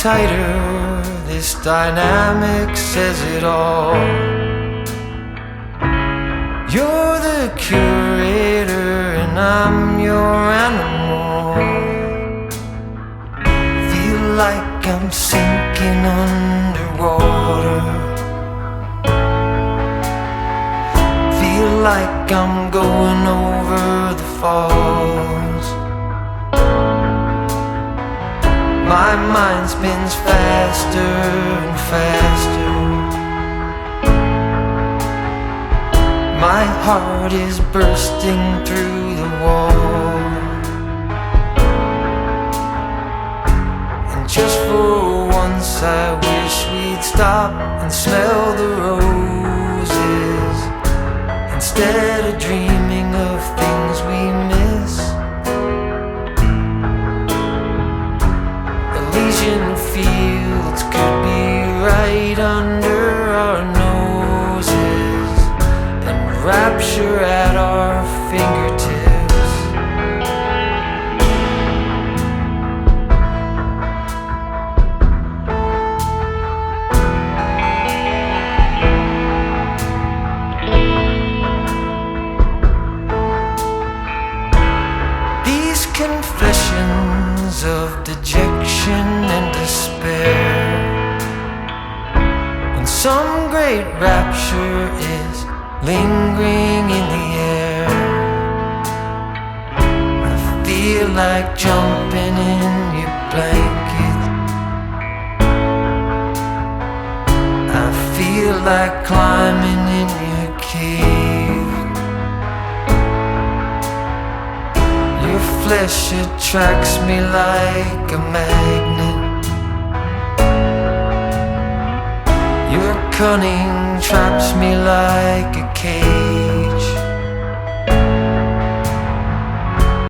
tighter, this dynamic says it all. You're the curator and I'm your animal. Feel like I'm sinking underwater. Feel like I'm going over the falls. My mind spins faster and faster. My heart is bursting through the wall. And just for once I wish we'd stop and smell the roses, instead of dreaming of things we miss. Elysian fields could be right under our noses, and rapture at our fingertips. These confessions of dejection and despair, when some great rapture is lingering in the air, I feel like jumping in your blanket. I feel like climbing in your cave. Your flesh attracts me like a magnet. Your cunning traps me like a cage.